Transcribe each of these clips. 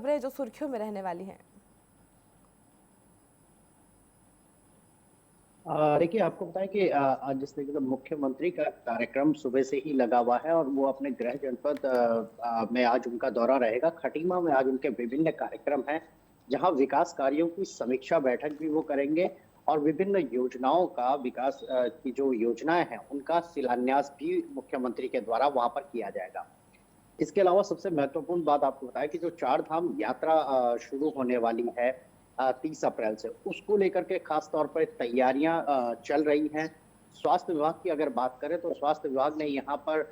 खबरें जो सुर्खियों में रहने वाली हैं? देखिए आपको बताएं कि आज जिस तरीके से मुख्यमंत्री का कार्यक्रम सुबह से ही लगा हुआ है और वो अपने गृह जनपद में आज उनका दौरा रहेगा। खटीमा में आज उनके विभिन्न कार्यक्रम हैं, जहां विकास कार्यों की समीक्षा बैठक भी वो करेंगे और विभिन्न योजनाओं का विकास की जो योजनाएं हैं उनका शिलान्यास भी मुख्यमंत्री के द्वारा वहां पर किया जाएगा। इसके अलावा सबसे महत्वपूर्ण बात आपको बताया कि जो चार धाम यात्रा शुरू होने वाली है 30 अप्रैल से, उसको लेकर के खास तौर पर तैयारियां चल रही हैं। स्वास्थ्य विभाग की अगर बात करें तो स्वास्थ्य विभाग ने यहाँ पर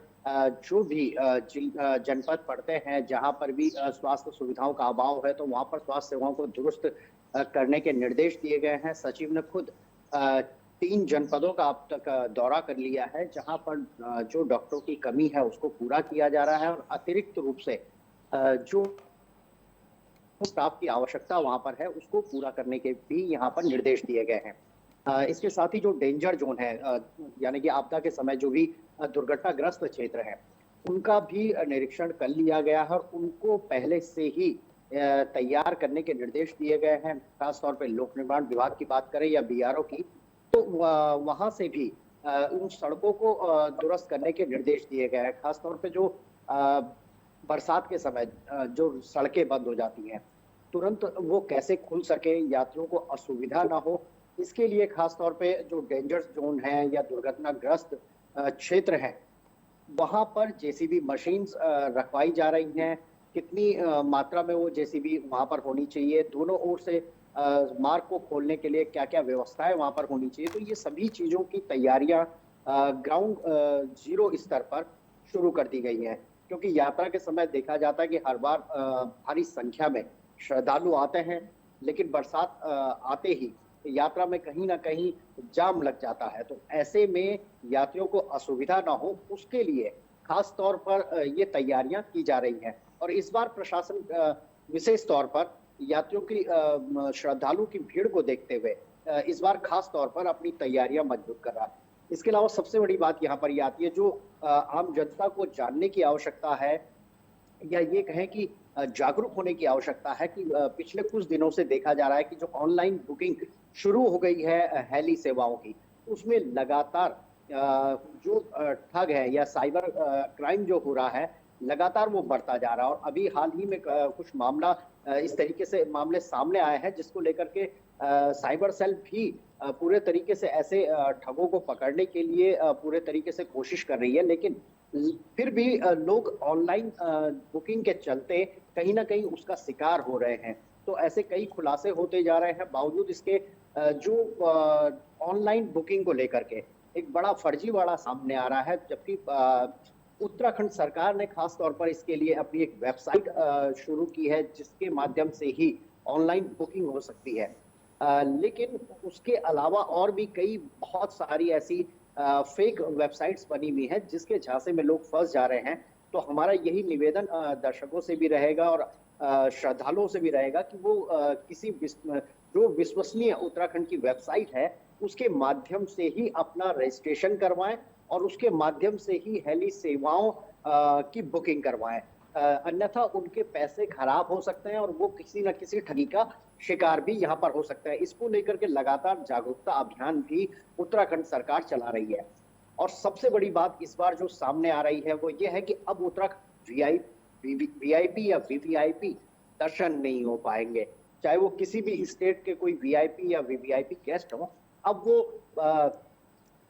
जो भी जनपद पड़ते हैं जहाँ पर भी स्वास्थ्य सुविधाओं का अभाव है, तो वहाँ पर स्वास्थ्य सेवाओं को दुरुस्त करने के निर्देश दिए गए हैं। सचिव ने खुद 3 जनपदों का अब तक दौरा कर लिया है, जहां पर जो डॉक्टरों की कमी है उसको पूरा किया जा रहा है और अतिरिक्त रूप से जो स्टाफ की आवश्यकता वहां पर है उसको पूरा करने के भी यहाँ पर निर्देश दिए गए हैं। इसके साथ ही जो डेंजर जोन है, यानी कि आपदा के समय जो भी दुर्घटनाग्रस्त क्षेत्र है, उनका भी निरीक्षण कर लिया गया है और उनको पहले से ही तैयार करने के निर्देश दिए गए हैं। खासतौर पर लोक निर्माण विभाग की बात करें या बीआरओ की, तो वहां से भी उन सड़कों को दुरुस्त करने के निर्देश दिए गए हैं। खासतौर पे जो बरसात के समय जो सड़कें बंद हो जाती हैं, तुरंत वो कैसे खुल सके, यात्रियों को असुविधा ना हो, इसके लिए खास तौर पे जो डेंजर जोन है या दुर्घटनाग्रस्त क्षेत्र है, वहां पर जेसीबी मशीन्स रखवाई जा रही हैं। कितनी मात्रा में वो जेसीबी वहां पर होनी चाहिए, दोनों ओर से मार्ग को खोलने के लिए क्या क्या व्यवस्थाएं वहां पर होनी चाहिए, तो ये सभी चीजों की तैयारियां ग्राउंड जीरो स्तर पर शुरू कर दी गई हैं। क्योंकि यात्रा के समय देखा जाता है कि हर बार भारी संख्या में श्रद्धालु आते हैं, लेकिन बरसात आते ही यात्रा में कहीं ना कहीं जाम लग जाता है। तो ऐसे में यात्रियों को असुविधा ना हो, उसके लिए खास तौर पर ये तैयारियां की जा रही हैं। और इस बार प्रशासन विशेष तौर पर यात्रियों की श्रद्धालु की भीड़ को देखते हुए इस बार खास तौर पर अपनी तैयारियां मजबूत कर रहा है। इसके अलावा सबसे बड़ी बात यहाँ पर ये आती है, जो आम जनता को जानने की आवश्यकता है या ये कहें कि जागरूक होने की आवश्यकता है कि पिछले कुछ दिनों से देखा जा रहा है कि जो ऑनलाइन बुकिंग शुरू हो गई है हेली सेवाओं की, उसमें लगातार जो ठग है या साइबर क्राइम जो हो रहा है, लगातार वो बढ़ता जा रहा है। और अभी हाल ही में कुछ मामला इस तरीके से मामले सामने आए हैं, जिसको लेकर के साइबर सेल भी पूरे तरीके से ऐसे ठगों को पकड़ने के लिए पूरे तरीके से कोशिश कर रही है। लेकिन फिर भी लोग ऑनलाइन बुकिंग के चलते कहीं ना कहीं उसका शिकार हो रहे हैं। तो ऐसे कई खुलासे होते जा रहे हैं, बावजूद इसके जो ऑनलाइन बुकिंग को लेकर के एक बड़ा फर्जीवाड़ा सामने आ रहा है। जबकि उत्तराखंड सरकार ने खास तौर पर इसके लिए अपनी एक वेबसाइट शुरू की है, जिसके माध्यम से ही ऑनलाइन बुकिंग हो सकती है। लेकिन उसके अलावा और भी कई बहुत सारी ऐसी फेक वेबसाइट्स बनी हुई हैं, जिसके झांसे में लोग फंस जा रहे हैं। तो हमारा यही निवेदन दर्शकों से भी रहेगा और श्रद्धालुओं से भी रहेगा कि वो जो विश्वसनीय उत्तराखंड की वेबसाइट है, उसके माध्यम से ही अपना रजिस्ट्रेशन करवाएं और उसके माध्यम से ही हेली सेवाओं की बुकिंग करवाएं। अन्यथा उनके पैसे खराब हो सकते हैं और वो किसी न किसी ठगी का शिकार भी यहाँ पर हो सकता है। इसको लेकर के लगातार जागरूकता अभियान भी उत्तराखंड सरकार चला रही है। और सबसे बड़ी बात इस बार जो सामने आ रही है वो ये है कि अब उत्तराखंड वीआईपी या वीवीआईपी दर्शन नहीं हो पाएंगे, चाहे वो किसी भी स्टेट के कोई वीआईपी या वीवीआईपी गेस्ट हो। अब वो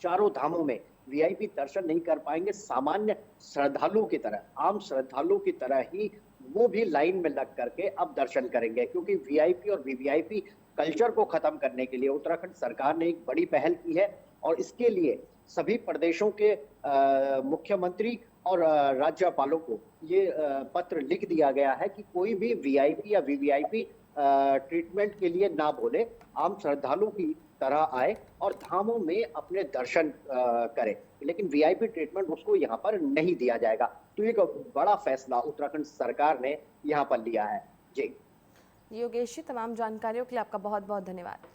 चारों धामों में वीआईपी दर्शन नहीं कर पाएंगे। सामान्य श्रद्धालु की तरह, आम श्रद्धालु की तरह ही वो भी लाइन में लग करके अब दर्शन करेंगे, क्योंकि वीआईपी और वीवीआईपी कल्चर को खत्म करने के लिए उत्तराखंड सरकार ने एक बड़ी पहल की है। और इसके लिए सभी प्रदेशों के मुख्यमंत्री और राज्यपालों को ये पत्र लिख दिया गया है कि कोई भी वीआईपी या वीवीआईपी ट्रीटमेंट के लिए ना बोले, आम श्रद्धालु की तरह आए और धामों में अपने दर्शन करे, लेकिन वीआईपी ट्रीटमेंट उसको यहाँ पर नहीं दिया जाएगा। तो एक बड़ा फैसला उत्तराखंड सरकार ने यहाँ पर लिया है। जी योगेश जी, तमाम जानकारियों के लिए आपका बहुत बहुत धन्यवाद।